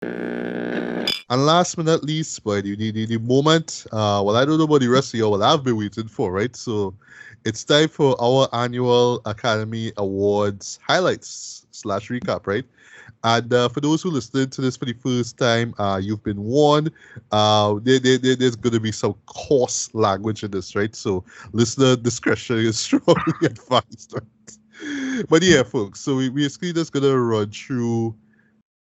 And last but not least, boy, the moment, well, I don't know about the rest of you, what I've been waiting for, right? So it's time for our annual Academy Awards highlights slash recap, right? And for those who listened to this for the first time, you've been warned. There's going to be some coarse language in this, right? So listener discretion is strongly advised, right? But yeah, folks, so we basically just going to run through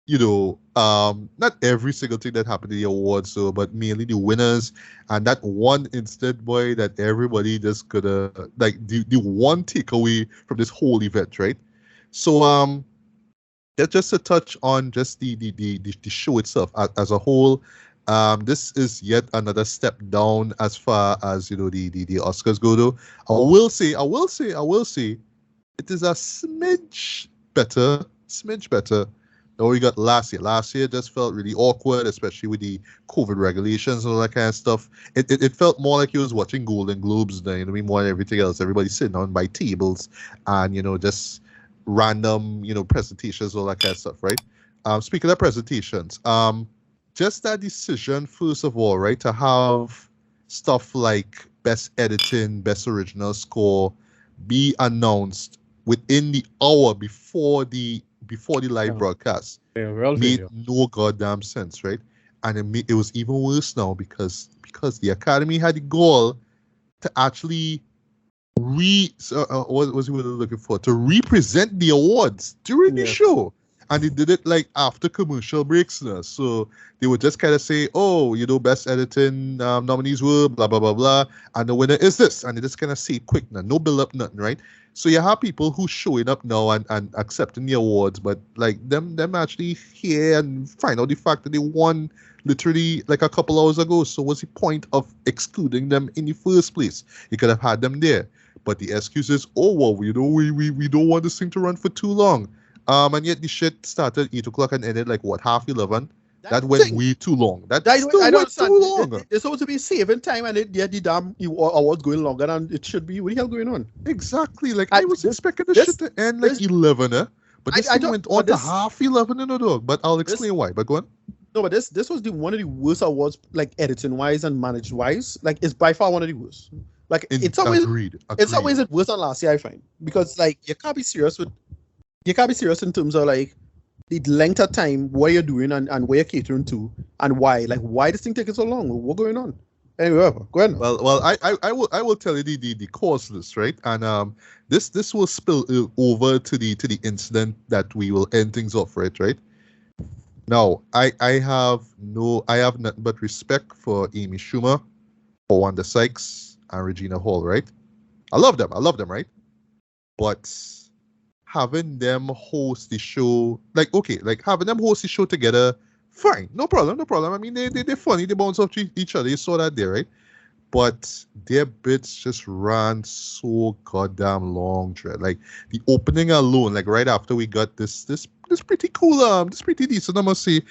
not every single thing that happened in the awards, so but mainly the winners and that one instant, boy, that everybody just gonna like the one takeaway from this whole event, right? So just to touch on just the show itself as a whole. This is yet another step down as far as the Oscars go. Though I will say, it is a smidge better than what we got last year. Last year just felt really awkward, especially with the COVID regulations and all that kind of stuff. It felt more like you was watching Golden Globes than more than everything else. Everybody sitting on by tables and just random presentations, all that kind of stuff, right? Speaking of presentations, just that decision, first of all, right, to have stuff like best editing, best original score be announced within the hour before the live broadcast made no goddamn sense, right? And it was even worse now because the Academy had the goal to actually what was he looking for? To represent the awards during the show. And they did it like after commercial breaks now. So they would just kind of say, oh, best editing nominees were blah, blah, blah, blah. And the winner is this. And they just kind of say quick now. No build up, nothing, right? So you have people who showing up now and accepting the awards, but like them actually here and find out the fact that they won literally like a couple hours ago. So what's the point of excluding them in the first place? You could have had them there. But the excuse is, oh, well, we don't want this thing to run for too long. And yet the shit started 8 o'clock and ended like what, half 11? That went way too long. That still went too long. It's supposed to be saving time, and the damn awards going longer than it should be. What the hell going on? Exactly. Like I was expecting the shit to end like 11, but this thing went on to half 11 in a dog. But I'll explain why. But go on. No, but this was one of the worst awards, like editing wise and managed wise. Like it's by far one of the worst. Like in some ways, it's worse than last year, I find, because like you can't be serious in terms of like the length of time, what you're doing and where you're catering to and why. Like why this thing taking so long? What's going on? Anyway, go ahead. Well, I will tell you the cause list, right? And this will spill over to the incident that we will end things off, right? Now, I have nothing but respect for Amy Schumer, for Wanda Sykes, and Regina Hall, right? I love them, right? But having them host the show, having them host the show together, fine, no problem. I mean, they're funny, they bounce off each other. You saw that there, right? But their bits just ran so goddamn long, Dread. Like the opening alone, like right after we got this pretty cool, this pretty decent, I must say,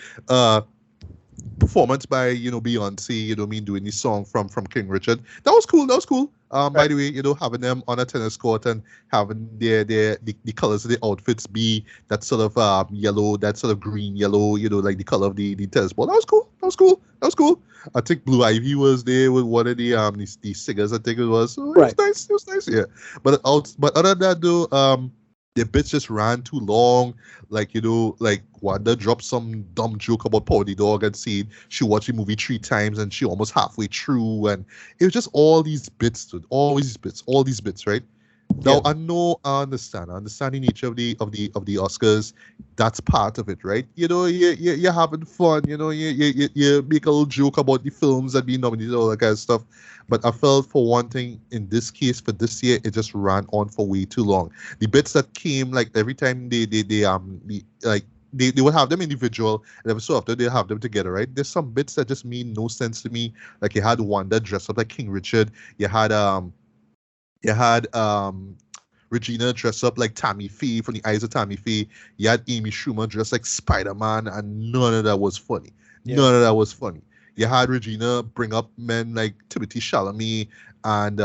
performance by Beyonce, doing this song from King Richard. That was cool. Right. By the way, having them on a tennis court and having the colors of the outfits be that sort of yellow, that sort of green yellow, like the color of the tennis ball. That was cool. I think Blue Ivy was there with one of the singers. I think it was. So it was nice. Yeah. But other than that though, the bits just ran too long. Like Wanda dropped some dumb joke about Paw the dog and said she watched the movie 3 times and she almost halfway through, and it was just all these bits, dude. All these bits, right? Now I know, I understand the nature of the Oscars. That's part of it, right? You're having fun. You make a little joke about the films that be nominated, all that kind of stuff. But I felt for one thing in this case for this year, it just ran on for way too long. The bits that came like every time they would have them individual, and every so often they'll have them together, right? There's some bits that just mean no sense to me. Like you had Wanda dressed up like King Richard. You had Regina dressed up like Tammy Faye from the Eyes of Tammy Faye. You had Amy Schumer dressed like Spider-Man, and none of that was funny. Yeah. None of that was funny. You had Regina bring up men like Timothée Chalamet and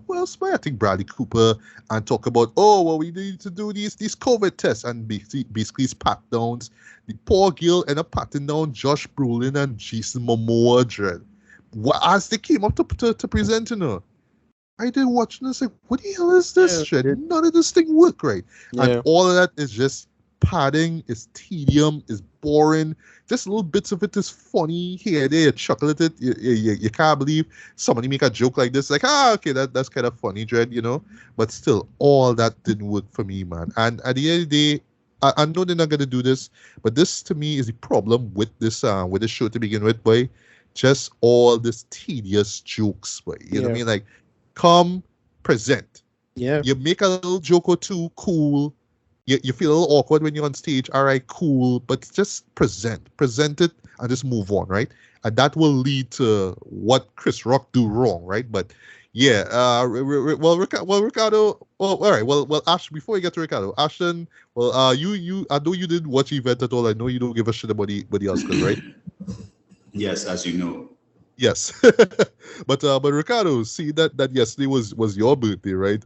who else? I think Bradley Cooper, and talk about, oh, well, we need to do these COVID tests, and basically it's pat downs. The poor girl ended up patting down Josh Brolin and Jason Momoa, dread. As they came up to present, I did watch and I was like, what the hell is this shit? None of this thing work right. Yeah. And all of that is just padding, is tedium, is boring. Just little bits of it is funny here, there, you chuckle at it. You can't believe somebody make a joke like this. Like, okay, that's kind of funny, dread, But still, all that didn't work for me, man. And at the end of the day, I know they're not going to do this, but this to me is the problem with this show to begin with, boy. Just all this tedious jokes, boy. You know what I mean? Like, come present. Yeah. You make a little joke or two, cool. You feel a little awkward when you're on stage. All right, cool. But just present it, and just move on, right? And that will lead to what Chris Rock do wrong, right? But yeah, Ricardo. All right. Well, Ash. Before we get to Ricardo, Ashton. Well, you. I know you didn't watch Event at all. I know you don't give a shit about the Oscars, right? Yes, as you know. Yes, but Ricardo, see that yesterday was your birthday, right?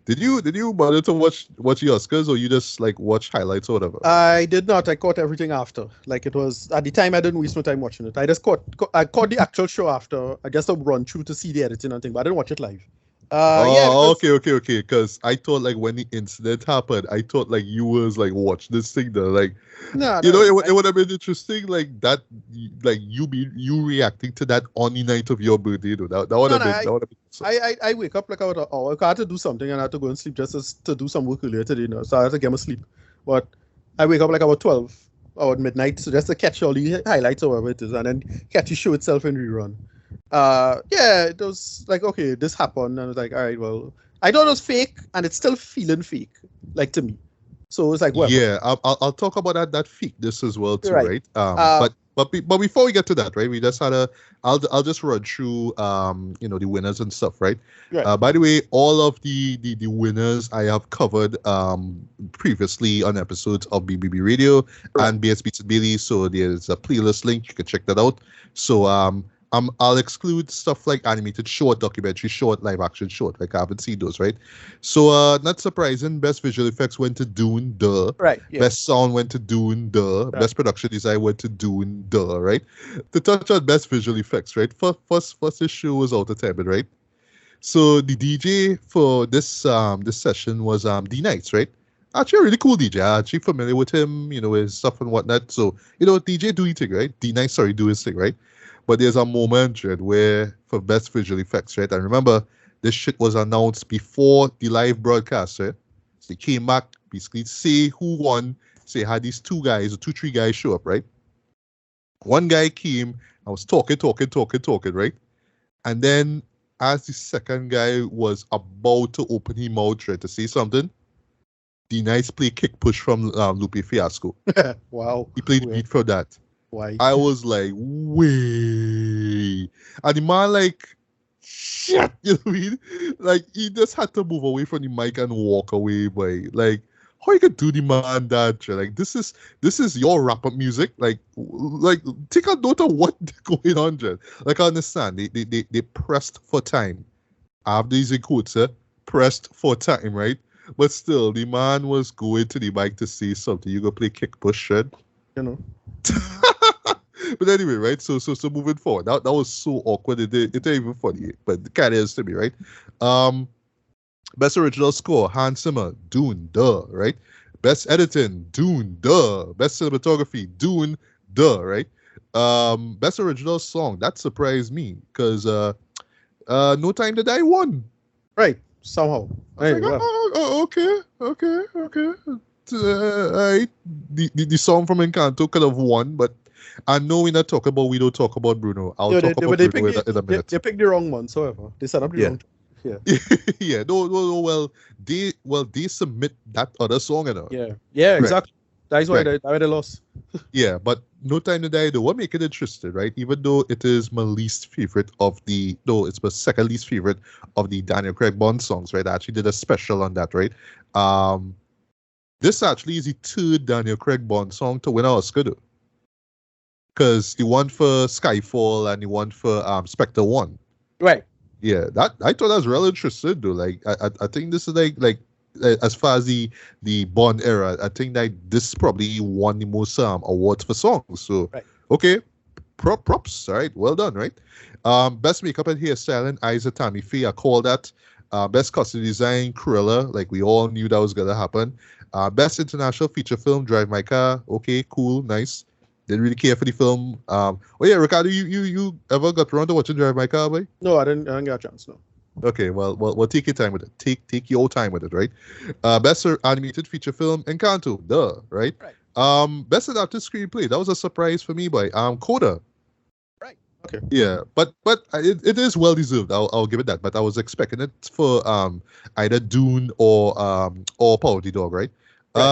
Did you bother to watch the Oscars, or you just like watch highlights or whatever? I did not. I caught everything after. Like, it was at the time I didn't waste no time watching it. I just caught the actual show after. I just run through to see the editing and thing, but I didn't watch it live. Okay. Because I thought like when the incident happened, I thought like you was like watch this thing though, like it would have been interesting like that, like you reacting to that on the night of your birthday, though. That would have been. I wake up like about an hour. I had to do something and I had to go and sleep just to do some work earlier today, so I had to get my sleep. But I wake up like about 12 or midnight, so just to catch all the highlights or whatever it is, and then catch the show itself in rerun. It was like, okay, this happened, and I was like, all right, well, I thought it was fake, and it's still feeling fake, like, to me. So it's like, well, yeah, I'll talk about that fakeness as well too, right? But before we get to that, right, we just had I'll just run through the winners and stuff, right? By the way, all of the winners I have covered previously on episodes of BBB Radio and BS Beats and Bailey, so there's a playlist link, you can check that out. So I'll exclude stuff like animated short, documentary short, live action short. Like, I haven't seen those, right? So not surprising, best visual effects went to Dune, duh. Right. Yeah. Best sound went to Dune, duh. Right. Best production design went to Dune, duh. Right. To touch on best visual effects, right? First issue was out of 10, right? So the DJ for this session was D Nights, right? Actually, a really cool DJ. I'm actually familiar with him, his stuff and whatnot. So DJ do his thing, right? D Nights, do his thing, right? But there's a moment, Jed, where for best visual effects, right? And remember, this shit was announced before the live broadcast, right? So they came back, basically say who won. Say had these three guys show up, right? One guy came, I was talking, right? And then as the second guy was about to open his mouth, right, to say something, the nice play Kick Push from Lupe Fiasco. Wow. He played the beat for that. Why? I was like, way. And the man, like, shit, you know what I mean? Like, he just had to move away from the mic and walk away, boy. Like, how you could do the man that? Like, this is your wrap-up music. Like, take a note of what's going on, Jen. Like, I understand. They pressed for time. I have these in quotes, pressed for time, right? But still, the man was going to the mic to say something. You go play Kick Push, Shed. But anyway, right? So moving forward, that was so awkward. It ain't even funny, but it kind of is to me, right? Best original score, Hans Zimmer, Dune, duh, right? Best editing, Dune, duh. Best cinematography, Dune, duh, right? Best original song, that surprised me because No Time to Die won. Right, somehow. Like, okay. Right. The song from Encanto could have won, but I know we don't talk about Bruno. I'll talk about Bruno in a minute. They picked the wrong one, so they set up the wrong. Yeah. Yeah. No. Well, they submit that other song, Yeah. Exactly. That's why they lost. Yeah, but No Time to Die, though, what make it interesting, right? Even though it is my least favorite it's my second least favorite of the Daniel Craig Bond songs, right? I actually did a special on that, right? This actually is the third Daniel Craig Bond song to win an Oscar, though. because the one for Skyfall and the one for Spectre 1. Right. Yeah, that I thought that was really interesting though. Like I think this is like as far as the Bond era, I think that this probably won the most awards for songs. So okay, props. All right, well done. Right. Best makeup and hairstyling, Isa Tammy Faye. I call that. Best costume design, Cruella. Like we all knew that was gonna happen. Best international feature film, Drive My Car. Okay, cool, nice. Didn't really care for the film. Oh yeah, Ricardo, you ever got around to watching Drive My Car, boy? No, I didn't get a chance. No. Okay, well, take your time with it. Take your time with it, right? Best animated feature film, Encanto, right? Best adapted screenplay. That was a surprise for me, boy. Coda. Right. Okay. Yeah, but it is well deserved. I'll give it that. But I was expecting it for either Dune or Power of the Dog, right?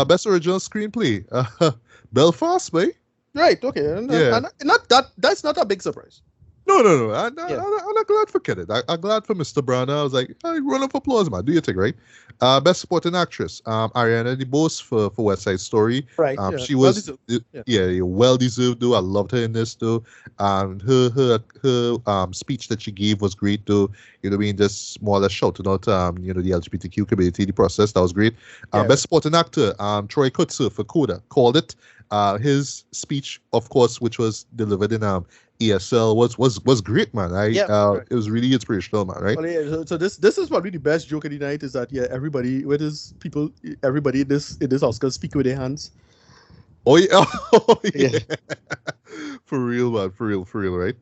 Best original screenplay, Belfast, boy. Right. Okay. And not that. That's not a big surprise. No. I'm not glad for Kenneth. I'm glad for Mr. Brown. I was like, hey, round of applause, man. Do your thing, right? Best supporting actress, Ariana DeBose for West Side Story. Right. She was well deserved though. I loved her in this though. Her speech that she gave was great though. You know what I mean? Just more or less shouting out the LGBTQ community, the process. That was great. Best supporting actor, Troy Kutzer for Coda, called it. His speech, of course, which was delivered in ESL, was great, man. It was really inspirational, man. Right? Well, yeah, so this is probably the best joke of the night is that everybody in this Oscars speak with their hands. Oh yeah. For real, man. For real, right?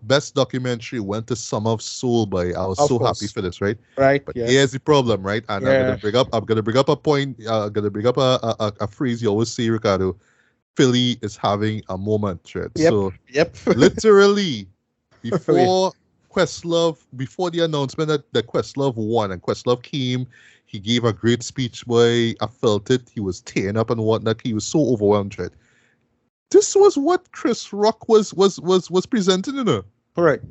Best documentary went to Summer of Soul, boy. I was so happy for this, right? Right. But here's the problem, right? And I'm gonna bring up a point. I'm gonna bring up a phrase you always say, Ricardo. Philly is having a moment, right? Literally before Questlove, before the announcement that Questlove won and Questlove came, he gave a great speech, boy. I felt it. He was tearing up and whatnot. He was so overwhelmed, right? This was what Chris Rock was presenting, you know. Correct.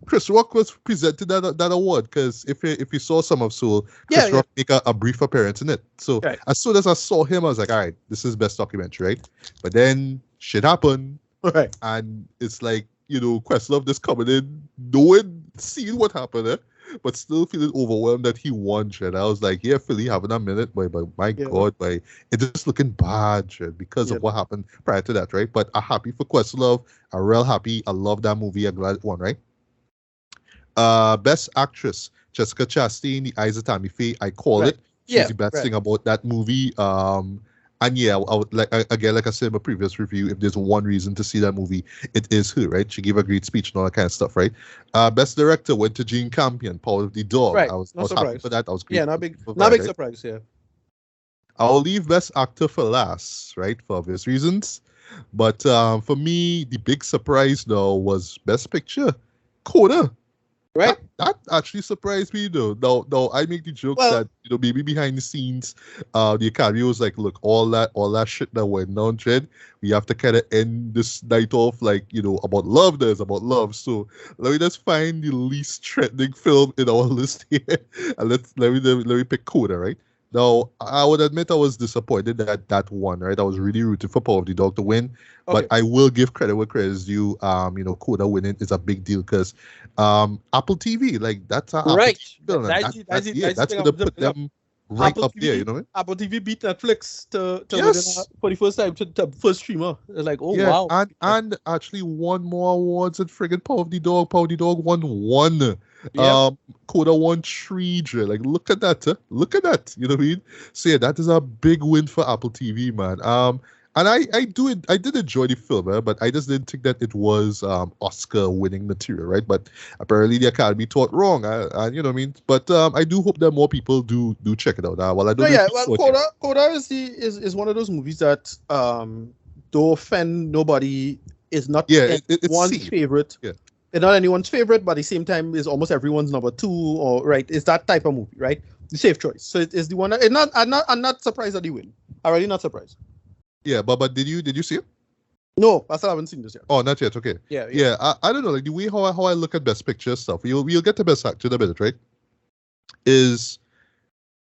Chris Rock was presenting that award because if you saw Some of Soul, Chris Rock make a brief appearance in it. So as soon as I saw him, I was like, all right, this is best documentary, right? But then shit happened, right? And it's like Questlove just coming in, knowing, seeing what happened, but still feeling overwhelmed that he won, shit. I was like, yeah, Philly having a minute, but my God, it's just looking bad, shit, because of what happened prior to that, right? But I'm happy for Questlove. I'm real happy. I love that movie. I'm glad it won, right? Best actress, Jessica Chastain, the Eyes of Tammy Faye. I call it. She's the best thing about that movie. And I would like I said in my previous review, if there's one reason to see that movie, it is her, right? She gave a great speech and all that kind of stuff, right? Best director went to Jane Campion, Power of the Dog. Right. I was happy for that. I was great. Yeah, not big surprise. Yeah. I'll leave best actor for last, right? For obvious reasons. But for me, the big surprise though was best picture, Coda. Right. That actually surprised me though. Now I make the joke that maybe behind the scenes, the Academy was like, look, all that shit that went down, Trent, we have to kind of end this night off like about love. There's about love. So let me just find the least trending film in our list here, and let me pick Coda, right? Now, I would admit I was disappointed that won, right? I was really rooting for Power of the Dog to win, but I will give credit where credit is due. Coda winning is a big deal because Apple TV, like that's a right. Apple TV film. That's gonna put them right Apple up TV, there, you know what I mean? Apple TV beat Netflix to for the first time to first streamer. It's like, wow. And actually won more awards than friggin' Power of the Dog. Power of the Dog won one. Coda won 3. Like, look at that. Look at that. You know what I mean? So yeah, that is a big win for Apple TV, man. And I did enjoy the film, but I just didn't think that it was Oscar-winning material, right? But apparently the Academy thought wrong, and you know what I mean. But I do hope that more people do check it out. Coda is one of those movies that don't offend nobody. Is not anyone's favorite. Yeah. It's not anyone's favorite, but at the same time is almost everyone's number 2, or right? It's that type of movie, right? The safe choice. So it's the one. I'm not surprised that they win. I'm really not surprised. Yeah, but did you see it? No, I still haven't seen this yet. Oh, not yet. Okay. Yeah. I don't know, like the way how I look at best picture stuff. We'll get to best actor in a minute, right? Is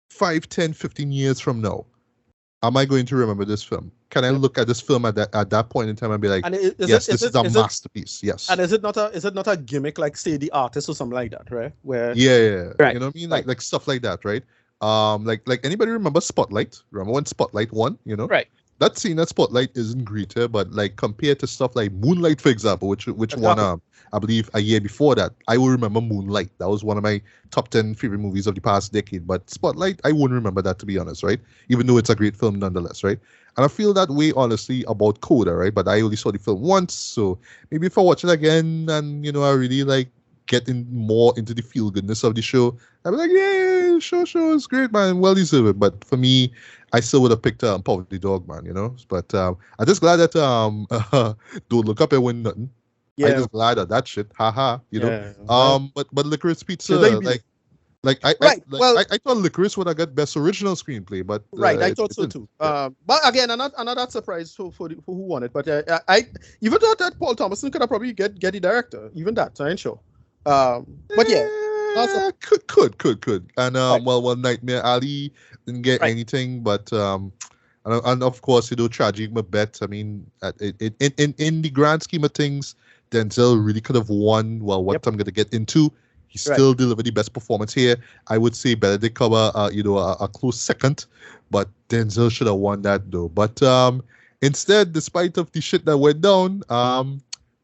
5, 10, 15 years from now, am I going to remember this film? Can I look at this film at that point in time and be like, yes, this is a masterpiece. Yes. And is it not a gimmick like say The Artist or something like that, right? Where yeah. Right. You know what I mean? Like stuff like that, right? Like anybody remember Spotlight? Remember when Spotlight won? You know, right? That scene at Spotlight isn't great here, but like compared to stuff like Moonlight, for example, which won I believe a year before that, I will remember Moonlight. That was one of my top 10 favorite movies of the past decade. But Spotlight, I wouldn't remember that, to be honest, right? Even though it's a great film nonetheless, right? And I feel that way honestly about Coda, right? But I only saw the film once, so maybe if I watch it again and I really like getting more into the feel goodness of the show, I'd be like, yeah, sure, it's great, man, well deserved. But for me, I still would have picked Poverty Dog, man, But I'm just glad that Don't Look Up and Win Nothing. Yeah. I'm just glad of that shit. Haha, But Licorice Pizza, I thought Licorice would have got best original screenplay, but I thought so too. Yeah. But again, I'm not surprised for who won it. But I even thought that Paul Thomason could have probably get the director. Even that, I ain't sure. But yeah. Could. And well, Nightmare Alley didn't get anything, but and of course, Tragic Macbeth. I mean, in the grand scheme of things, Denzel really could have won. Well, what I'm gonna get into, he still delivered the best performance here. I would say Benedict Cumberbatch, a close second, but Denzel should have won that though. But instead, despite of the shit that went down,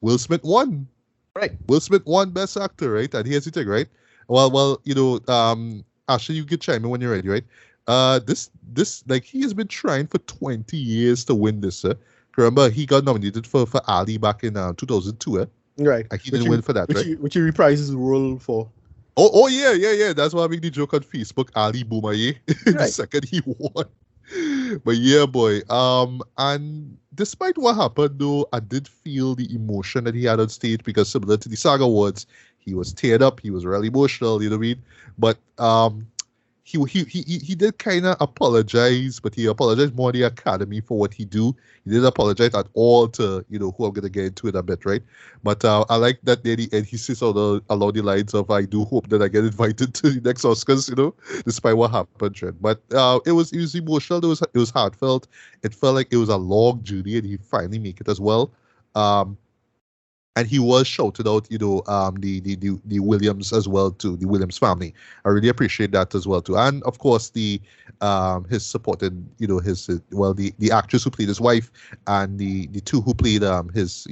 Will Smith won. Right. Will Smith won Best Actor, right? And here's the thing, right? Well, Ashley, you can chime in when you're ready, right? This like he has been trying for 20 years to win this. Remember, he got nominated for Ali back in 2002. Right. And he didn't win for that, right? Which he reprised his role for. Oh yeah. That's why I make the joke on Facebook. Ali Boumaye, the second he won. But yeah, boy. And despite what happened, though, I did feel the emotion that he had on stage because similar to the Saga Awards, he was teared up. He was really emotional. You know what I mean? But he did kind of apologize, but he apologized more to the Academy for what he do. He didn't apologize at all to who I'm gonna get into in a bit, right? But I like that near the end he says along the lines of, "I do hope that I get invited to the next Oscars," despite what happened. Right? But it was emotional. It was heartfelt. It felt like it was a long journey, and he finally make it as well. And he was shouted out, the Williams as well too, the Williams family. I really appreciate that as well too, and of course his supported, the actress who played his wife and the two who played his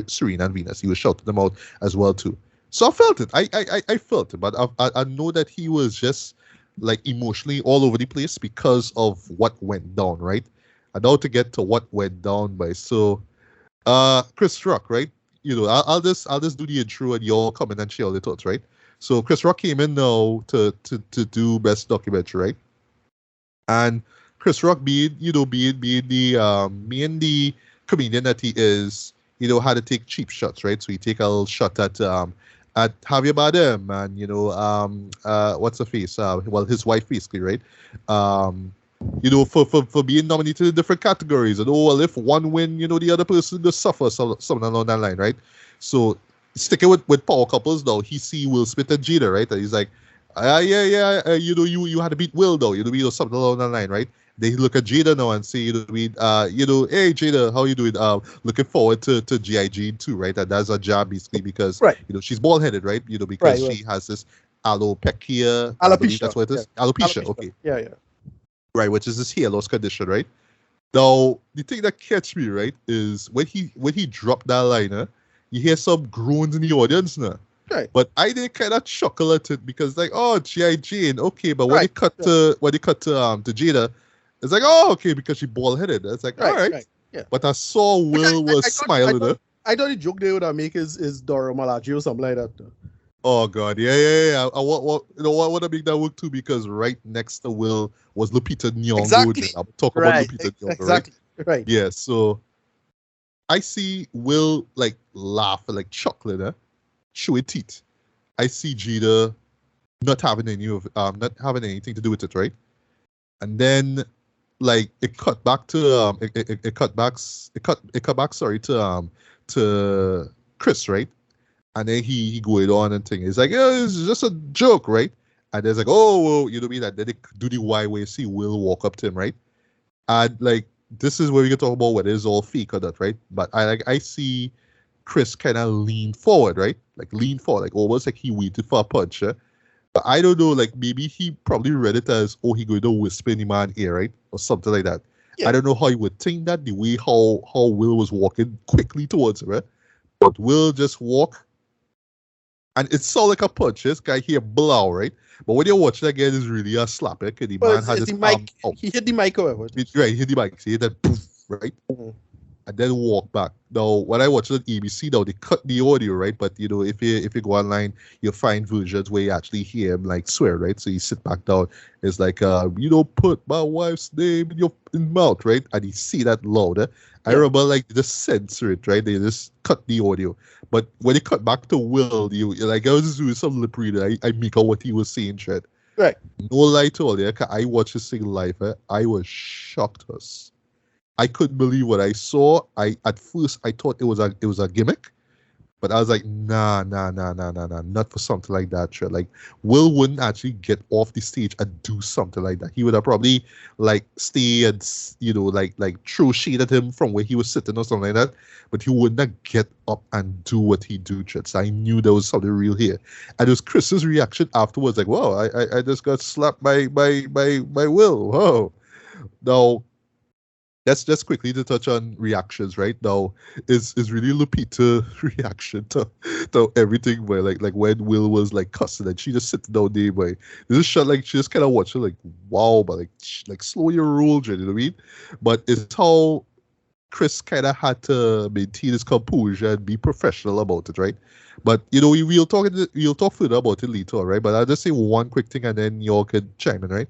Serena and Venus. He was shouting them out as well too. So I felt it. I felt it, but I know that he was just like emotionally all over the place because of what went down, right? I know to get to what went down by Chris Rock, right? I'll just do the intro and you'll come in and share all the thoughts, right? So Chris Rock came in now to do best documentary, right? And Chris Rock being the comedian that he is, had to take cheap shots, right? So he take a little shot at Javier Bardem and what's her face? His wife basically, right? For being nominated in different categories. And if one win, the other person will suffer something along that line, right? So sticking with power couples now, he see Will Smith and Jada, right? And he's like, you had to beat Will though, something along that line, right? They look at Jada now and say, hey Jada, how you doing? Looking forward to G.I. Jane too, right? And that's a job basically because she's bald headed, right? Because she has this alopecia. That's what it is. Yeah. Alopecia. Okay. Yeah. Right, which is this hair loss condition, right? Now, the thing that catch me, right, is when he dropped that liner, you hear some groans in the audience now. Right. But I did kind of chuckle at it because like, oh, G.I. Jane, okay, but when they cut to Jada, it's like, oh, okay, because she bald headed. It's like, all right. Yeah. But I saw Will was smiling. I thought the joke they would have make is Dora Malachi or something like that. Though. Oh God, yeah. I want to make that work too because right next to Will was Lupita Nyong'o. Exactly. I'm talking about Lupita Nyong'o, exactly. Right? Yeah. So I see Will like laugh, like chuckling, showing teeth. I see Jada not having anything to do with it, right? And then like it cut back to to Chris, right? And then he going on and thing. It's like, it's just a joke, right? And there's like, oh, well, you know what I mean? And then they do the Y way, see Will walk up to him, right? And like this is where we can talk about whether it's all fake or not, right? But I see Chris kind of lean forward, right? Like lean forward, like almost like he waited for a punch. But I don't know, like maybe he probably read it as, oh, he going to whisper in the man's ear, right? Or something like that. Yeah. I don't know how he would think that, the way how Will was walking quickly towards him, right? But Will just walk, and it sounded like a punch. This guy here blow, right? But when you watch it again, it's really a slap. Like, the man had his mic. He hit the mic, however. Right, he hit the mic. So he hit that poof, right? Mm-hmm. And then walk back. Now, when I watch it on ABC, now they cut the audio, right? But you know, if you go online, you'll find versions where you actually hear him like swear, right? So you sit back down. It's like, you don't put my wife's name in your mouth, right? And you see that louder. I remember like they just censor it, right? They just cut the audio. But when they cut back to Will, you're like, I was just doing some lip reading. I make out what he was saying, shit. Right. No lie to all, cause I watched this thing live. I was shocked. I couldn't believe what I saw. At first I thought it was a gimmick, but I was like, nah, not for something like that. Sure. Like Will wouldn't actually get off the stage and do something like that. He would have probably like stay and like throw shade at him from where he was sitting or something like that. But he would not get up and do what he do. So I knew there was something real here. And it was Chris's reaction afterwards, like, wow, I just got slapped by Will. Whoa. Now, that's just quickly to touch on reactions right now. Is really Lupita's reaction to everything, where like when Will was like cussing and she just sitting down there, boy. This is shot like she just kind of watching like, wow, but like slow your roll, you know what I mean? But it's how Chris kind of had to maintain his composure and be professional about it, right? But you know, we'll talk further about it later, right? But I'll just say one quick thing and then y'all can chime in, right?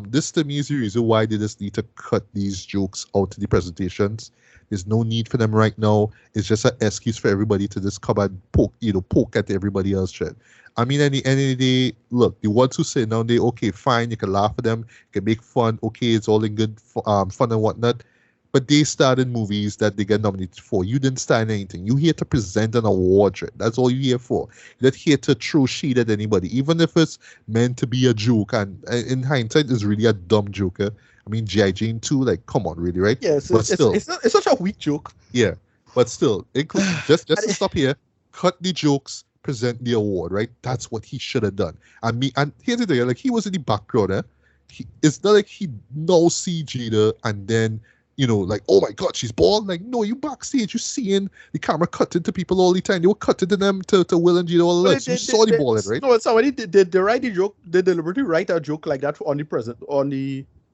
This to me is the reason why they just need to cut these jokes out of the presentations. There's no need for them right now. It's just an excuse for everybody to just come and poke at everybody else. Shit. I mean, at the end of the day, look, the ones who say now they okay, fine, you can laugh at them, you can make fun, okay, it's all in good fun and whatnot. But they started movies that they get nominated for. You didn't start anything. You here to present an award. Right? That's all you're here for. You're not here to throw shade at anybody, even if it's meant to be a joke. And in hindsight, it's really a dumb joke. I mean, G.I. Jane 2, like, come on, really, right? Yeah, but still, it's such a weak joke. Yeah, but still, just to stop here, cut the jokes, present the award, right? That's what he should have done. And here's the thing, like, he was in the background. It's not like he no see Jada and then, like, oh my God, she's bald. Like, no, you backstage, you seeing the camera cutting to people all the time. They were cutting to them to Will and Gina all the time. You saw the bald, right? No, somebody did write the joke. They deliberately write a joke like that on the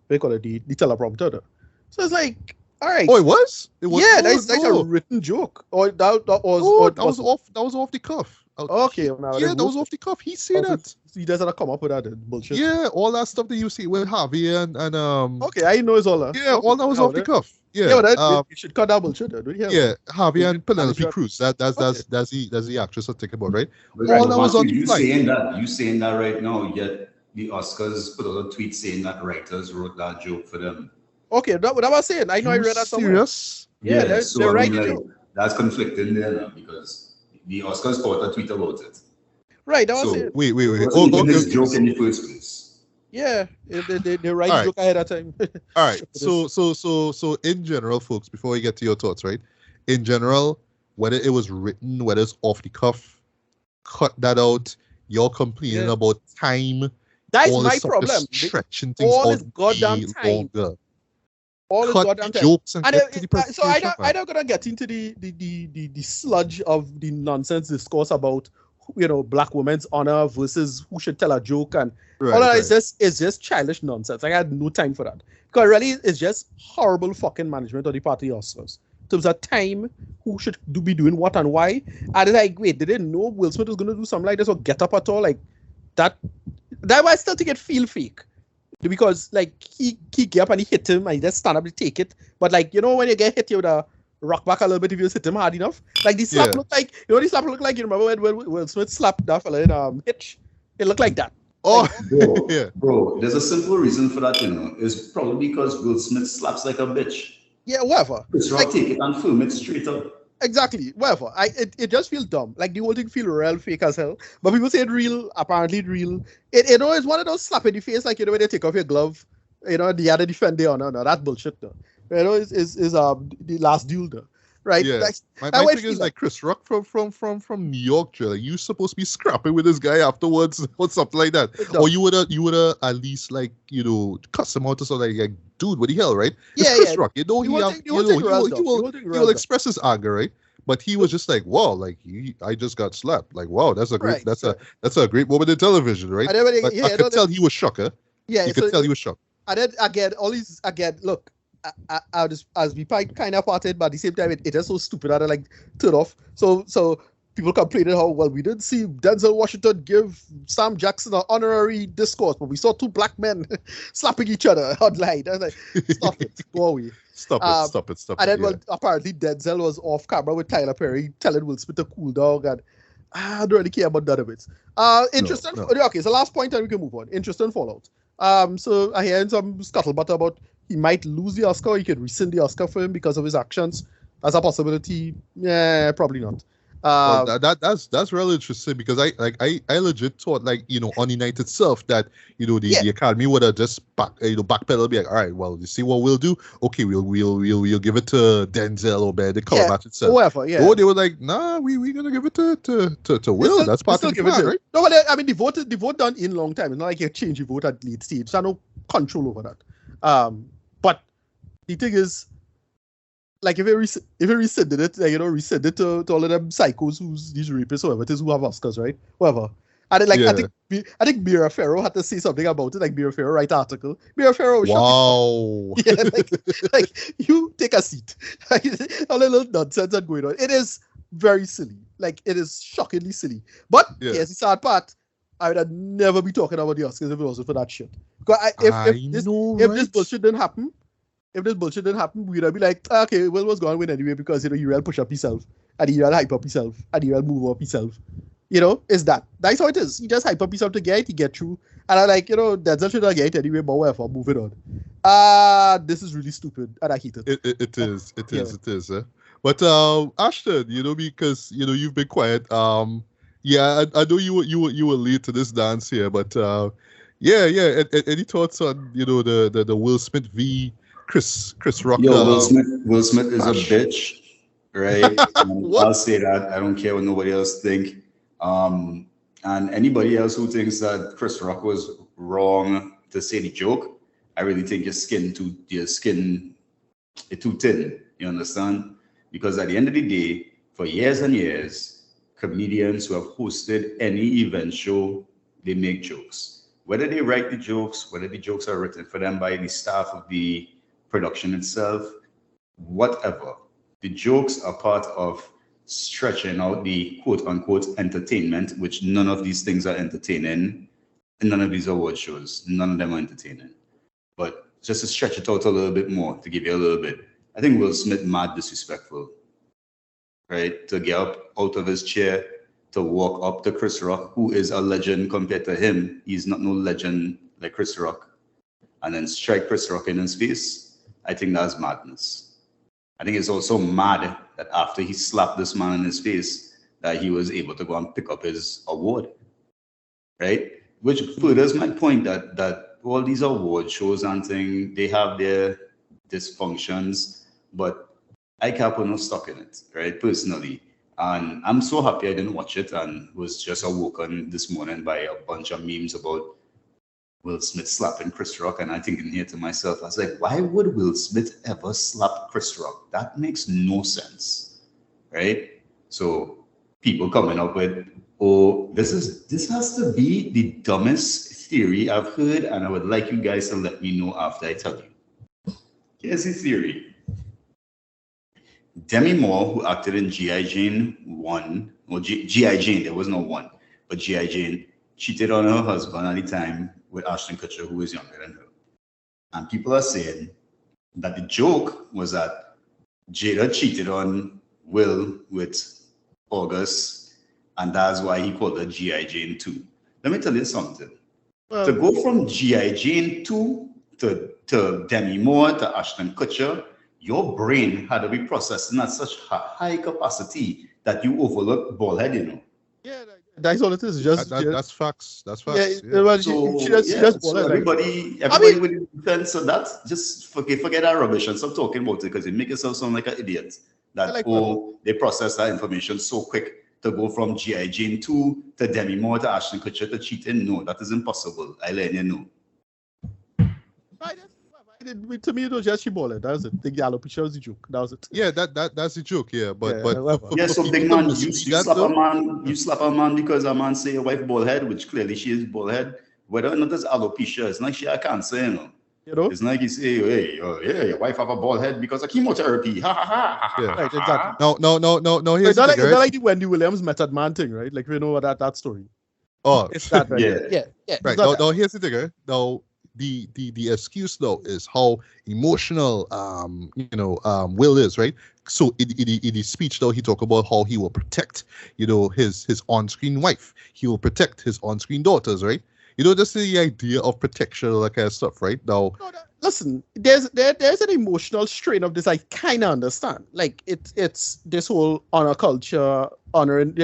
what do you call it, the teleprompter. So it's like, all right. Oh, it was? Yeah, that's like a written joke. Or that was off the cuff. Okay, that was off the cuff. He said that. He doesn't come up with that bullshit. Yeah, all that stuff that you see with Harvey and Okay, I know it's all that. Yeah, all that was off the cuff. Yeah, but you should cut that bullshit. Yeah, Harvey and Penelope Cruz. That's the actress I'm thinking about, right? Right. All that was on the flight. You saying that right now? Yet the Oscars put out a tweet saying that writers wrote that joke for them. Okay, that what I was saying. I know I read that somewhere. Serious? Yeah, they're writing. That's conflicting there now because the Oscars put out a tweet about it. Right, that was it. Wait. This joke in the first place. Yeah, they write the joke ahead of time. All right. So in general, folks, before we get to your thoughts, right? In general, whether it was written, whether it's off the cuff, cut that out. You're complaining about time. That's my problem. Stretching things all out this goddamn time. Longer. All this goddamn time. Jokes and get to the so I'm not gonna get into the sludge of the nonsense discourse about black women's honor versus who should tell a joke and all that is just childish nonsense. I had no time for that because really it's just horrible fucking management of the party Oscars. In terms of time, who should be doing what and why. And it's like, wait, they didn't know Will Smith was gonna do something like this or get up at all like that. That I still think it feel fake because like he get up and he hit him and he just stand up to take it. But like when you get hit, you would rock back a little bit if you hit him hard enough. Like the slap looked like the slap looked like. You remember when Will Smith slapped that fella in Hitch? It looked like that. Oh, bro, there's a simple reason for that. It's probably because Will Smith slaps like a bitch. Yeah, whatever. It's like, take it and film it straight up. Exactly, whatever. It just feels dumb. Like the whole thing feel real fake as hell. But people say it's real. Apparently, it's real. It's one of those slap in the face, like when you take off your glove You know, the other defender, no, that's bullshit, though. You know, is the last duel, though. Right? Yeah. Like, My thing is like Chris Rock from New York, Joe. Like, you supposed to be scrapping with this guy afterwards or something like that. No. Or you would have at least like, you know, cuss him out or something like, dude, what the hell, right? Yeah, it's Chris Rock. You know, he will express his anger, right? But he was just like, wow, like I just got slapped. Like, wow, that's a great that's a great moment in television, right? I could tell he was shocked. Yeah, you could tell he was shocked. And then again, look, I just, as we kind of parted, but at the same time, it is so stupid that I like turn off. So people complaining how, well, we didn't see Denzel Washington give Sam Jackson an honorary discourse, but we saw two black men slapping each other online. I was like, stop it, go away. Stop it. And then, well, apparently Denzel was off camera with Tyler Perry telling Will Smith to cool down, and I don't really care about none of it. Interesting. No. Okay, so last point, and we can move on. Interesting fallout. So I hear some scuttlebutt about he might lose the Oscar, or he could rescind the Oscar for him because of his actions. That's a possibility. Yeah, probably not. Well, that's really interesting because I legit thought, like, you know, on the night itself that, you know, the Academy would have just backpedal, be like, all right, well, you see what we'll do? Okay, we'll give it to Denzel or the color match itself. Whoever, yeah. Or they were like, nah, we gonna give it to Will. That's part of the plan, right? No, but I mean, the vote done in long time. It's not like you change the vote at late stage. So I no control over that. But the thing is, like, if it rescinded it, like, you know, rescind it to all of them psychos who's these rapists or whatever it is who have Oscars, right? Whatever. And then, like, I think Mira Farrow had to say something about it. Like, Mira Farrow write an article. Mira Farrow was shocking. Yeah, like you take a seat. All the little nonsense that's going on. It is very silly. Like, it is shockingly silly. But here's the sad part. I would have never be talking about the Oscars if it wasn't for that shit. Because if this bullshit didn't happen, we'd be like, okay, well, what's going on anyway? Because, you know, you will push up yourself, and you will hype up yourself, and you will move up yourself. You know, is that. That's how it is. You just hype up yourself to get through. And I like, you know, Denzel should not get it anyway, but whatever, moving on. This is really stupid, and I hate it. It is. But Ashton, you know, because, you know, you've been quiet. Yeah, I know you were late to this dance here, but yeah. Any thoughts on, you know, the Will Smith v. Chris Rock? Yo, Will Smith is a bitch, right? I'll say that. I don't care what nobody else think. And anybody else who thinks that Chris Rock was wrong to say the joke, I really think your skin is too thin. You understand? Because at the end of the day, for years and years, comedians who have hosted any event show, they make jokes. Whether they write the jokes, whether the jokes are written for them by the staff of the production itself, whatever. The jokes are part of stretching out the quote-unquote entertainment, which none of these things are entertaining, and none of these award shows, none of them are entertaining. But just to stretch it out a little bit more, to give you a little bit, I think Will Smith mad disrespectful, right? To get up out of his chair, to walk up to Chris Rock, who is a legend compared to him. He's not no legend like Chris Rock. And then strike Chris Rock in his face. I think that's madness. I think it's also mad that after he slapped this man in his face, that he was able to go and pick up his award, right? Which furthers my point that all these award shows and things, they have their dysfunctions, but I can't put no stock in it, right, personally. And I'm so happy I didn't watch it and was just awoken this morning by a bunch of memes about Will Smith slapping Chris Rock, and I thinking here to myself, I was like, why would Will Smith ever slap Chris Rock? That makes no sense, right? So people coming up with, oh, this has to be the dumbest theory I've heard, and I would like you guys to let me know after I tell you. Here's the theory. Demi Moore, who acted in G.I. Jane 1, or G.I. Jane, there was no 1, but G.I. Jane cheated on her husband at the time with Ashton Kutcher, who is younger than her. And people are saying that the joke was that Jada cheated on Will with August, and that's why he called her G.I. Jane 2. Let me tell you something. To go from G.I. Jane 2 to Demi Moore to Ashton Kutcher, your brain had to be processing at such high capacity that you overlook bald head, you know. Yeah, That's all it is. Just that's facts. That's facts. Yeah. Well, she just so everybody with the defense. So that just forget that rubbish and stop talking about it because it makes yourself sound like an idiot. That they process that information so quick to go from G.I. Jane 2 to Demi Moore to Ashton Kutcher to cheating. No, that is impossible. I let you know. To me, it was just she balled. That was it. The alopecia was the joke. That was it. Yeah, that's the joke. Yeah, but so big man, you slap a man because a man say your wife bald head, which clearly she is bald head. Whether or not there's alopecia, it's like she had cancer, you know. It's like you say, hey, your wife have a bald head because of chemotherapy. Ha ha ha. Yeah, right, exactly. No. Here's it's like the Wendy Williams method man thing, right? Like we know that story. Oh, it's that, right? Yeah. Right. Now here's the thing, right? Now the excuse though is how emotional Will is, right? So in his speech though, he talked about how he will protect his on-screen wife, he will protect his on-screen daughters, right? Just the idea of protection, all that kind of stuff, right? Now listen, there's an emotional strain of this I kind of understand. Like it's this whole honor culture, honoring,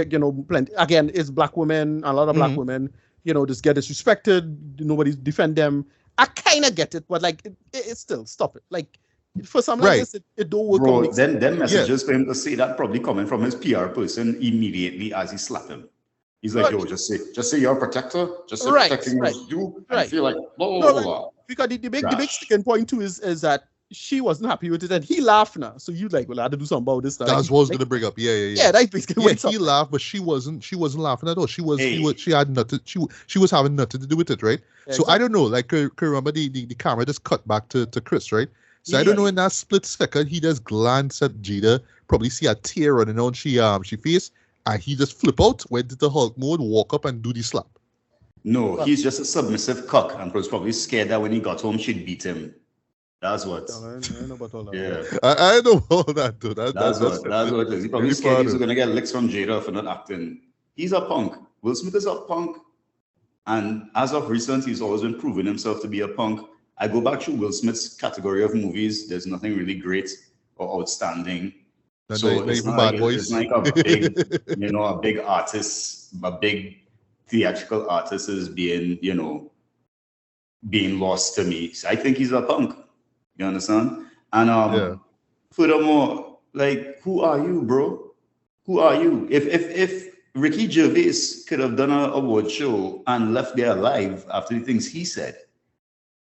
plenty again, it's black women, a lot of black women, just get disrespected, nobody's defend them. I kind of get it, but like it's still stop it. Like for some like this, it don't work. Bro, then messages for him to say that probably coming from his PR person immediately as he slapped him. He's like, yo, just say you're a protector, just say protecting you. I feel like blah blah blah. Because the big sticking point too is that she wasn't happy with it, and he laughed now. So you like, well, I had to do something about this. That's what I was gonna bring up. Yeah. That's basically what he laughed, but she wasn't laughing at all. She had nothing. She was having nothing to do with it, right? Yeah, so exactly. I don't know. Like, remember the camera just cut back to Chris, right? So I don't know, in that split second, he just glanced at Jada, probably see a tear running on she face, and he just flip out, went into Hulk mode, walk up and do the slap. No, he's just a submissive cock and was probably scared that when he got home she'd beat him. That's what. I know about all that. Yeah, I know all that too. That's what it is. He probably scared he's gonna get licks from Jada for not acting. He's a punk. Will Smith is a punk, and as of recent, he's always been proving himself to be a punk. I go back to Will Smith's category of movies. There's nothing really great or outstanding. So it's like a big, a big artist, a big theatrical artist is being lost to me. So I think he's a punk. You understand? And furthermore, like, who are you, bro? Who are you? If Ricky Gervais could have done an award show and left there alive after the things he said,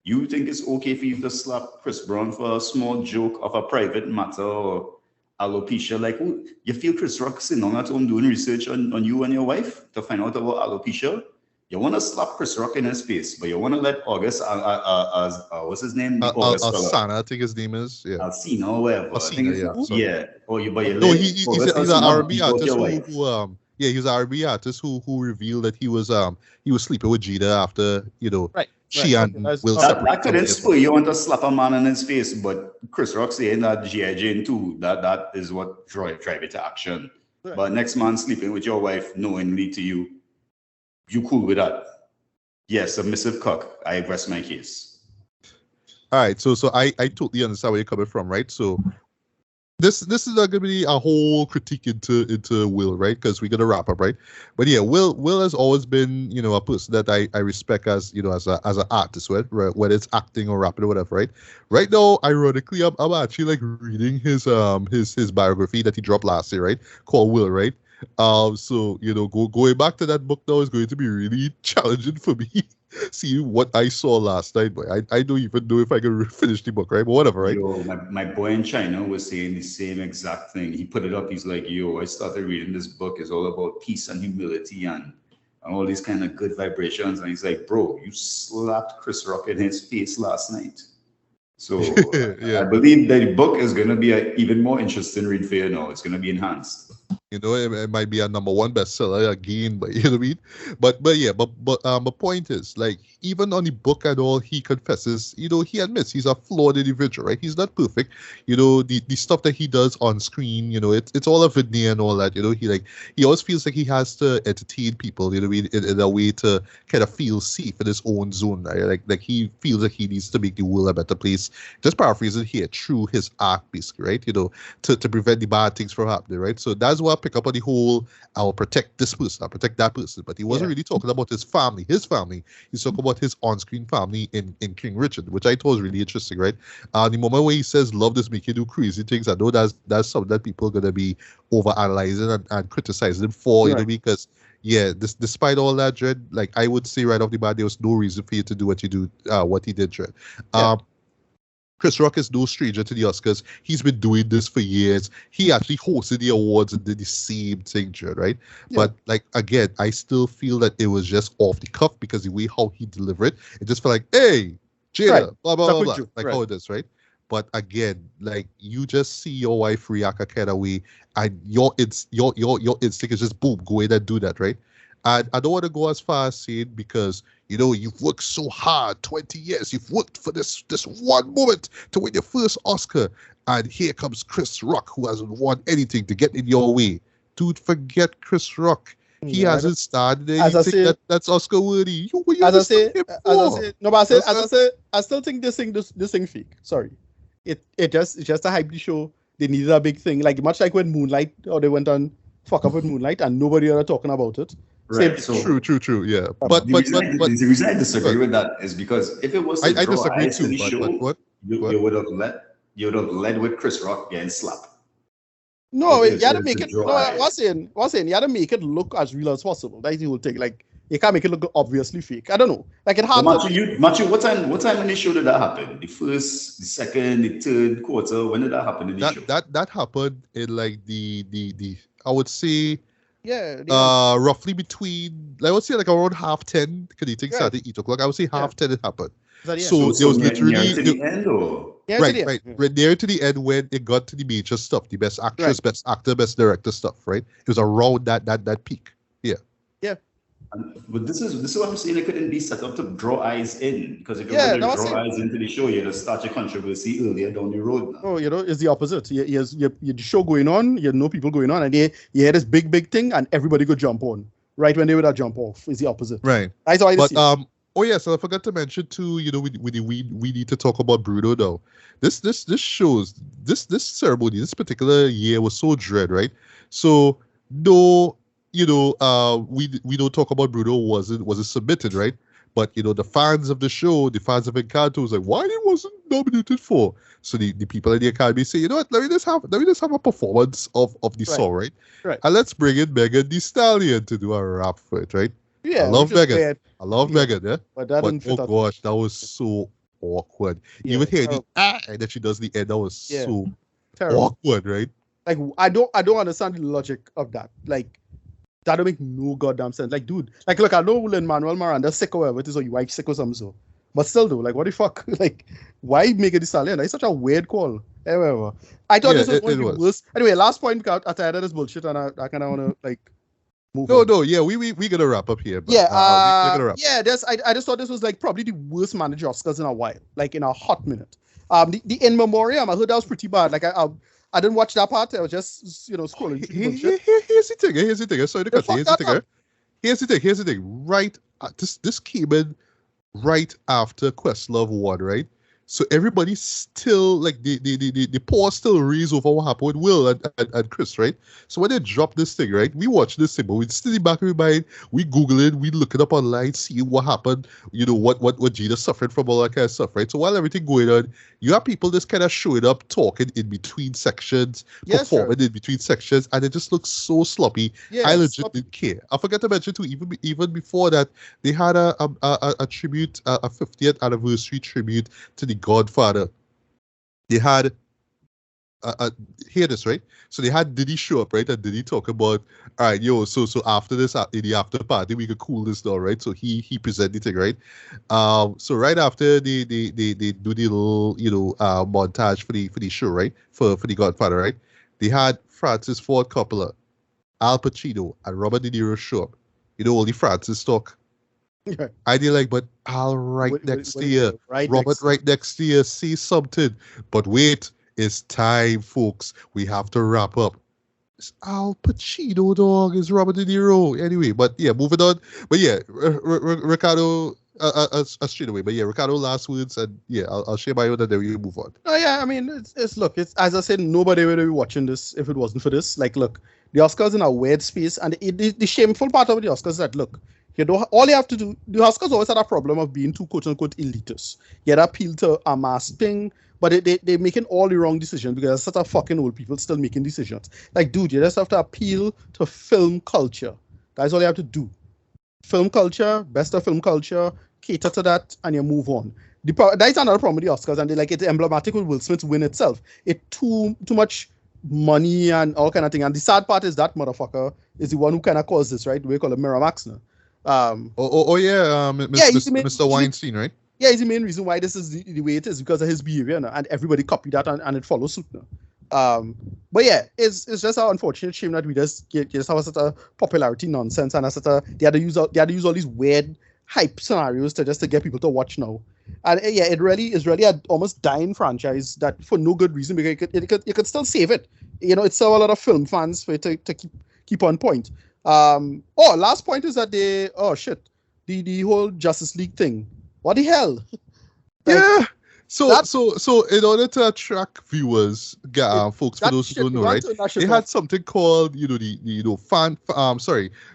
you think it's okay for you to slap Chris Brown for a small joke of a private matter or alopecia? Like, you feel Chris Rock sitting on at home doing research on you and your wife to find out about alopecia? You want to slap Chris Rock in his face, but you want to let August, what's his name? Alsina, I think his name is. Yeah. Alsina or whatever. Alsina, yeah. Or you, but you no, he's an R&B artist who he's an R&B artist who revealed that he was sleeping with Jada after she and Will separated. That couldn't spur you want to slap a man in his face, but Chris Rock saying that G.I. Jane 2, that is what drive it to action. Right. But next man sleeping with your wife knowingly to you cool with that? Yes, submissive cock. I rest my case. All right, so I totally understand where you're coming from, right? So this is going to be a whole critique into Will, right? Because we're going to wrap up, right? But yeah, Will has always been, a person that I respect as an artist, right? Whether it's acting or rapping or whatever, right? Right now, ironically, I'm actually like reading his biography that he dropped last year, right? Called Will, right? So going back to that book now is going to be really challenging for me. See what I saw last night, but I don't even know if I can finish the book, right? But whatever, right? Yo, my boy in China was saying the same exact thing. He put it up. He's like, yo, I started reading this book. It's all about peace and humility and all these kind of good vibrations. And he's like, bro, you slapped Chris Rock in his face last night. So I believe that the book is going to be an even more interesting read for you now. It's going to be enhanced. It might be a #1 bestseller again, but you know what I mean. But the point is, like, even on the book and all, he confesses, he admits he's a flawed individual, right? He's not perfect. The stuff that he does on screen, it's all a veneer and all that. He always feels like he has to entertain people, in a way to kind of feel safe in his own zone, right? Like he feels like he needs to make the world a better place. Just paraphrasing here, through his art, basically, right? To prevent the bad things from happening, right? So that's what pick up on the whole, I'll protect this person, I'll protect that person. But he wasn't really talking about his family. He's talking about his on-screen family in King Richard, which I thought was really interesting, right? The moment where he says love does make you do crazy things, I know that's something that people are gonna be over-analyzing and criticizing him for, you know, because despite all that, Dread, like I would say right off the bat, there was no reason for you to do what he did, Dread. Chris Rock is no stranger to the Oscars. He's been doing this for years. He actually hosted the awards and did the same thing, Dread, right? Yeah. But like again, I still feel that it was just off the cuff because the way how he delivered it just felt like, hey, Jada, blah blah blah, like how it is, right? But again, like you just see your wife react a kind of way, and your instinct is just boom, go in and do that, right? And I don't want to go as far as saying because you know you've worked so hard, 20 years, you've worked for this one moment to win your first Oscar, and here comes Chris Rock who hasn't won anything to get in your way. Dude, forget Chris Rock. He hasn't started there. You think that's Oscar worthy? I still think this thing fake. Sorry. It's just to hype the show. They needed a big thing, like much like when Moonlight, or they went on fuck up with Moonlight, and nobody ever talking about it. Right. So, true. Yeah. But the reason I disagree with that is because if it was to I disagree too. The show, you would have led with Chris Rock getting slapped. No, you had to make it. No, what's saying? You had to make it look as real as possible. That's the whole thing. Like you can't make it look obviously fake. I don't know. Like it happened. Matthew, what time in the show did that happen? The first, the second, the third quarter. When did that happen in the show? That happened in like the I would say. Yeah. Roughly between, I would say like around 10:30, because the thing started at 8 o'clock. I would say 10:30 it happened. So it was literally near to the end, or? Right near to the end when it got to the major stuff, the best actress, best actor, best director stuff, right? It was around that peak. Yeah. Yeah. But this is what I'm saying. It couldn't be set up to draw eyes in, because if you're going to draw eyes into the show, you'd start your controversy earlier down the road. Now. Oh, it's the opposite. You the show going on, you know people going on, and you hear this big thing, and everybody go jump on right when they would jump off. Is the opposite. Right. That's how I see it. Oh yeah, so I forgot to mention too. You know, we need to talk about Bruno though. This shows this ceremony, this particular year was so dread, right? So no. You know, we don't talk about Bruno wasn't submitted, right? But you know, the fans of the show, the fans of Encanto was like, why he wasn't nominated for? So the people in the Academy say, you know what, let me just have a performance of the song, right? Right. And let's bring in Megan Thee Stallion to do a rap for it, right? Yeah. I love Megan. I love Megan, yeah. But oh gosh, that was so awkward. Yeah, even hearing and then she does the end, that was so terrible. Awkward, right? Like I don't understand the logic of that. Like that don't make no goddamn sense. Like, dude, like look, I know Lin-Manuel Miranda's sick or whatever it is, or your wife's sick or something so. But still though, like what the fuck? Like, why make it the Stallion? That's such a weird call. Anyway, I thought this was one of the worst. Anyway, last point, because I tired of this bullshit and I kinda wanna like move on. No, yeah, we gonna wrap up here. But, we're gonna wrap up. I just thought this was like probably the worst managed Oscars in a while, like in a hot minute. The In Memoriam, I heard that was pretty bad. Like I didn't watch that part. I was just, scrolling through bullshit. Here's the thing. Sorry to cut you. Here's the thing. Right, this came in right after Questlove won, right? So everybody's still like the paw still raised over what happened with Will and Chris, right? So when they drop this thing, right, we watch this thing, but we still in the back of our mind, we Google it, we look it up online, see what happened, you know, what Gina suffered from, all that kind of stuff, right? So while everything going on, you have people just kind of showing up, talking in between sections, performing in between sections, and it just looks so sloppy. Yeah, I legit didn't care. I forgot to mention too, even before that, they had a tribute, a 50th anniversary tribute to the Godfather. They had hear this, right? So they had Diddy show up, right? And Diddy talk about, all right, so after this, in the after party, we could cool this down, right? So he presented the thing, right? So right after they do the little, montage for the show, right? For the Godfather, right? They had Francis Ford Coppola, Al Pacino, and Robert De Niro show up. You know, only Francis talk. I did like, but Al next to you, Robert right next to you, say something. But wait, it's time, folks. We have to wrap up. It's Al Pacino, dog. It's Robert De Niro. Anyway, but yeah, moving on. But yeah, Ricardo, straight away. But yeah, Ricardo, last words, and yeah, I'll share my own, and then we move on. Oh yeah, I mean, it's as I said, nobody would be watching this if it wasn't for this. Like, look, the Oscars in a weird space, and the shameful part of the Oscars is that, look, all you have to do, the Oscars always had a problem of being too quote-unquote elitist. You appeal to a mass thing, but they're making all the wrong decisions because there's such a fucking old people still making decisions. Like, dude, you just have to appeal to film culture. That's all you have to do. Film culture, best of film culture, cater to that, and you move on. That is another problem with the Oscars, and it's emblematic with Will Smith's win itself. It's too much money and all kind of thing. And the sad part is that motherfucker is the one who kind of caused this, right? We call him Miramax now. Mr. Weinstein, right? Yeah, he's the main reason why this is the way it is, because of his behavior now, and everybody copied that and it follows suit now. But yeah, it's just an unfortunate shame that we just have such a popularity nonsense, and they had to use all these weird hype scenarios to get people to watch now. And yeah, it is really an almost dying franchise that for no good reason, because you could still save it. It's still a lot of film fans for it to keep on point. Last point is that the whole Justice League thing. What the hell? Yeah. So in order to attract viewers, folks, for those who don't know, right? They had something called,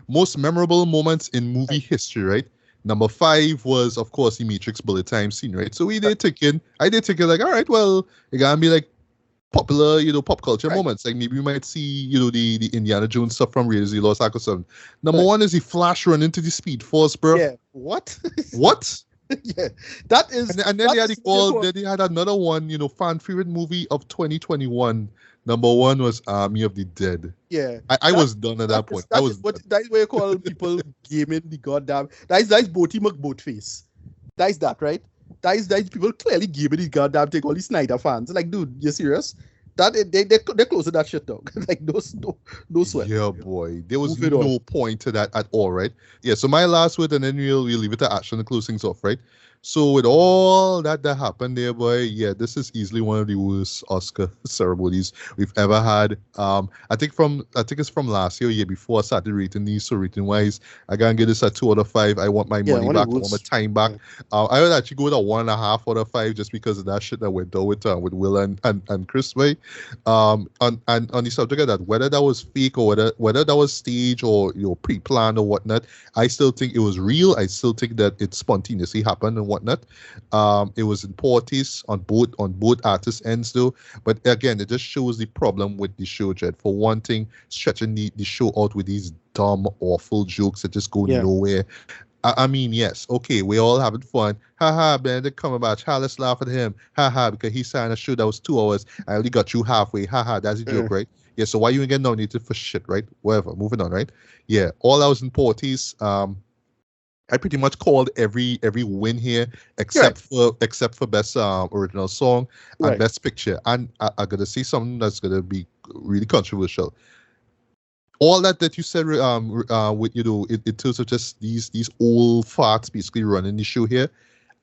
most memorable moments in movie history, right? Number 5 was, of course, the Matrix bullet time scene, right? So I did thinking like, all right, well, it gotta be like popular, pop culture moments. Like maybe we might see, the Indiana Jones stuff from Raiders of the Lost Ark or something. Number 1 is the Flash run into the Speed Force, bro. Yeah. What? What? Yeah, that is. And then they had another one, fan favorite movie of 2021. Number 1 was Army of the Dead. Yeah, I was done at that point. That is what you call people gaming the goddamn. That's Boaty McBoatface. That is that, right? That is people clearly gaming the goddamn thing. All these Snyder fans, like, dude, you serious? That they're close to that shit, dog. Like no sweat. Yeah, boy. There was no point to that at all, right? Yeah. So my last word, and then we'll leave it to Ashton to close things off, right? So with all that happened there, boy, yeah, this is easily one of the worst Oscar ceremonies we've ever had. I think it's from last year before I started rating these. So rating wise, I gotta give this a 2 out of 5. I want my money back. I want my time back. Yeah. I would actually go with a 1.5 out of 5 just because of that shit that went down with Will and Chris Way. On the subject of that, whether that was fake or whether that was staged or pre-planned or whatnot, I still think it was real. I still think that it spontaneously happened and whatnot. It was in parties on both artists' ends though. But again, it just shows the problem with the show, Jed. For one thing, stretching the show out with these dumb, awful jokes that just go nowhere. I mean, yes, okay, we're all having fun. Haha, Benedict Cumberbatch, let's laugh at him. Haha, because he signed a show that was 2 hours. I only got you halfway. Haha, that's a joke, right? Yeah, so why you get nominated for shit, right? Whatever, moving on, right? Yeah, all I was in parties. I pretty much called every win here except for best original song and best picture. And I gotta say something that's gonna be really controversial. All that you said, with in terms of just these old farts basically running the show here,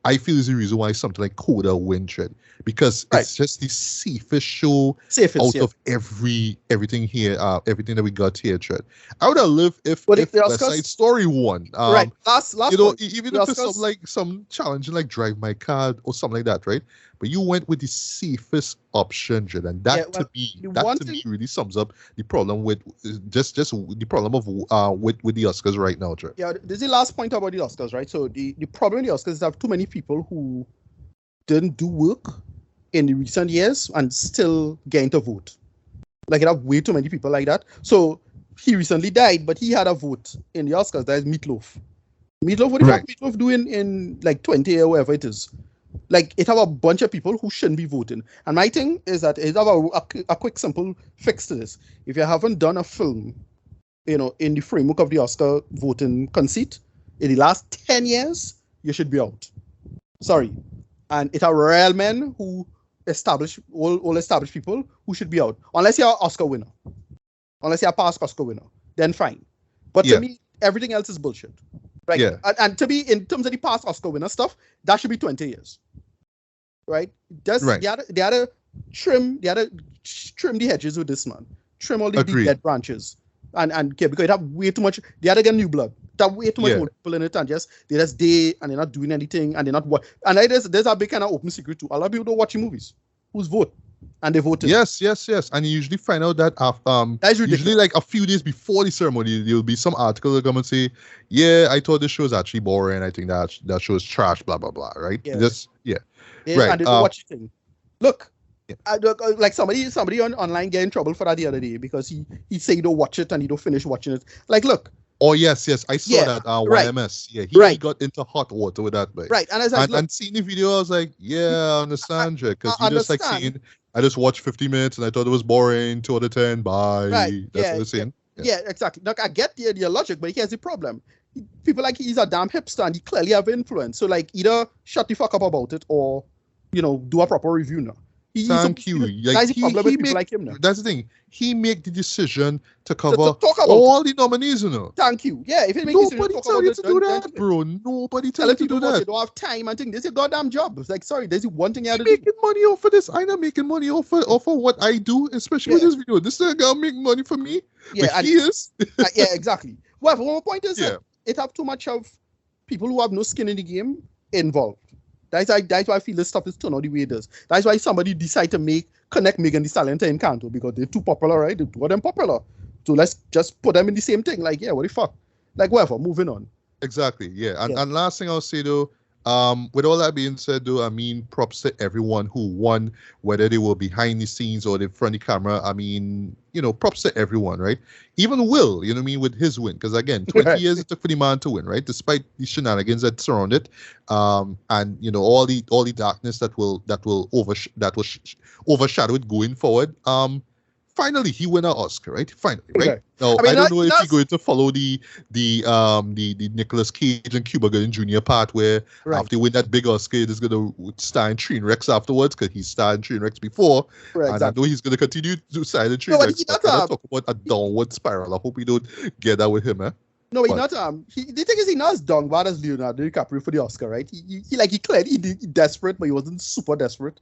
I feel is the reason why something like Coda win, Trent, because it's just the safest show out of everything here, everything that we got here, Trent. I would have lived if West Side Story won. Last even if it's some challenge like Drive My Car or something like that, right? But you went with the safest option, Trent, and that to me really sums up the problem with just the problem of with the Oscars right now, Trent. Yeah, this is the last point about the Oscars, right? So the problem with the Oscars is that too many people who didn't do work in the recent years and still getting to vote. Like, you have way too many people like that. So he recently died, but he had a vote in the Oscars. That is Meatloaf. What did Meatloaf do in like 20 or whatever it is? Like, it have a bunch of people who shouldn't be voting. And my thing is that it have a quick, simple fix to this. If you haven't done a film, in the framework of the Oscar voting conceit in the last 10 years, you should be out. Sorry. And it's a real men who all established people who should be out. Unless you're an Oscar winner. Unless you're a past Oscar winner. Then fine. But to me, everything else is bullshit. Right? Yeah. And to me, in terms of the past Oscar winner stuff, that should be 20 years. Right? They had to trim the hedges with this, man. Trim all the dead branches. And because it have way too much, they had to get new blood. There way too much more people in it, and they're not doing anything, and they're not and there's a big kind of open secret too. A lot of people don't watch movies. Who's vote? and they voted. Yes. And you usually find out that after that's ridiculous. Usually like a few days before the ceremony, there'll be some article that come and say, "Yeah, I thought the show was actually boring. I think that show is trash." Blah blah blah. Right? Yeah. Right. And they don't watch the thing. Look. Yeah. Like somebody online get in trouble for that the other day because he say he don't watch it and he don't finish watching it. Like, look. Oh yes, I saw that YMS. Yeah, he got into hot water with that, but right. And I was like, and seeing the video, I was like, yeah, I understand, because you just like saying, I just watched 50 minutes and I thought it was boring. 2 out of 10. Bye. Right. That's what they're saying. Yeah, exactly. Look, I get the logic, but here's the problem. People like he's a damn hipster and he clearly have influence. So like either shut the fuck up about it or do a proper review now. Thank you. That's the problem with people like him now. That's the thing. He make the decision to cover all the nominees, Thank you. Yeah, if it makes nobody tell you to do that, bro. Nobody tell you to do that. You don't have time and think this is a goddamn job. It's like, sorry, there's one thing you have to do. Making money off of this. I'm not making money off of what I do, especially with this video. This is gonna make money for me. Yeah, but he is. Yeah, exactly. Well, one point is it have too much of people who have no skin in the game involved. That's why I feel this stuff is turned out the way it is. That's why somebody decide to connect Megan Thee Stallion to Encanto because they're too popular, right? The two of them popular. So let's just put them in the same thing. Like, yeah, what the fuck? Like, whatever, moving on. Exactly, yeah. And last thing I'll say, though, with all that being said, though, I mean, props to everyone who won, whether they were behind the scenes or in front of the camera. I mean, props to everyone, right? Even Will, with his win. Because, again, 20 years it took for the man to win, right? Despite the shenanigans that surround it. And, all the darkness that will overshadow it going forward. Finally, he won an Oscar, right? Finally, right? Okay. Now, I don't know if you're going to follow the Nicolas Cage and Cuba Gooding Jr. part where after he win that big Oscar, he's going to star in Trainwrecks afterwards because he starred in Trainwrecks before. Right, and I know he's going to continue to star in Trainwrecks. But talk about a downward spiral. I hope we don't get that with him, eh? No, he's not. The thing is, he's not as down bad as Leonardo DiCaprio for the Oscar, right? He clearly desperate, but he wasn't super desperate.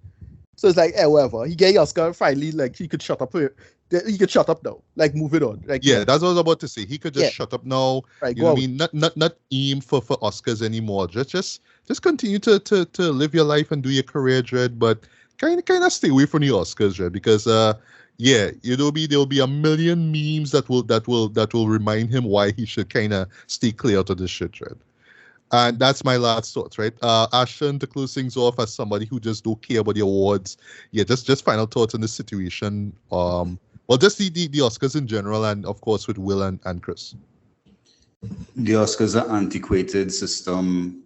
So it's like, whatever. He get Oscar finally, like he could shut up. He could shut up now. Like, move it on. Like, that's what I was about to say. He could just shut up now. Right, you know what I mean? Not aim for Oscars anymore. Just continue to live your life and do your career, Dread. But kind of stay away from the Oscars, Dread, because there'll be a million memes that will remind him why he should kind of stay clear out of this shit, Dread. And that's my last thoughts, right? Ashton, to close things off, as somebody who just don't care about the awards, just final thoughts on the situation. Just the Oscars in general, and of course with Will and Chris. The Oscars are an antiquated system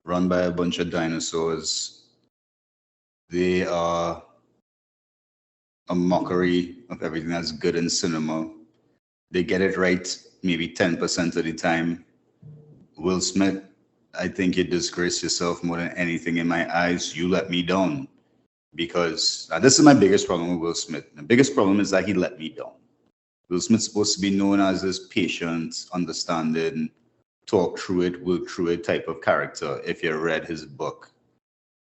run by a bunch of dinosaurs. They are a mockery of everything that's good in cinema. They get it right maybe 10% of the time. Will Smith, I think you disgrace yourself more than anything in my eyes. You let me down. Because this is my biggest problem with Will Smith. The biggest problem is that he let me down. Will Smith's supposed to be known as this patient, understanding, talk through it, work through it type of character if you read his book,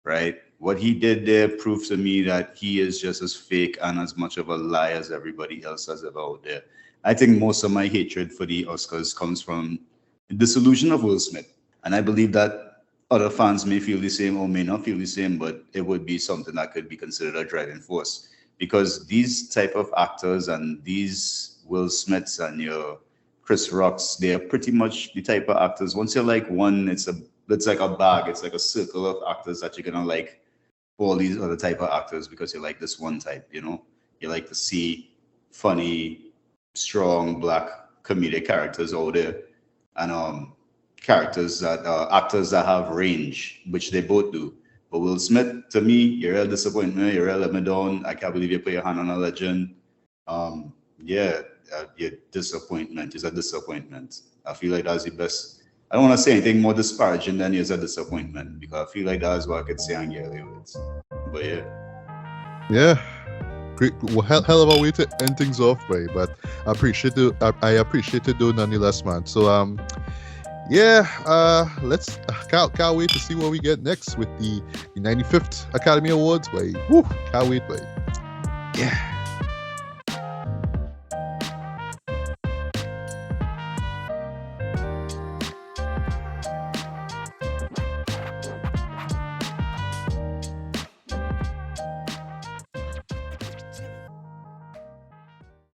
right? What he did there proved to me that he is just as fake and as much of a lie as everybody else has ever out there. I think most of my hatred for the Oscars comes from the disillusion of Will Smith. And I believe that other fans may feel the same or may not feel the same, but it would be something that could be considered a driving force. Because these type of actors and these Will Smiths and your Chris Rocks, they are pretty much the type of actors. Once you're like one, it's like a bag. It's like a circle of actors that you're going to like all these other type of actors because you like this one type, You like to see funny, strong, black comedic characters out there. And actors that have range, which they both do. But Will Smith, to me, you're a disappointment. You're a let me down. I can't believe you put your hand on a legend. Your disappointment is a disappointment. I feel like that's the best. I don't want to say anything more disparaging than is a disappointment because I feel like that is what I could say and get away with. But yeah. Great, well, hell of a way to end things off, right? But I appreciate it though, nonetheless, man. So let's can't wait to see what we get next with the 95th Academy Awards, boy. Woo, can't wait, boy. Yeah.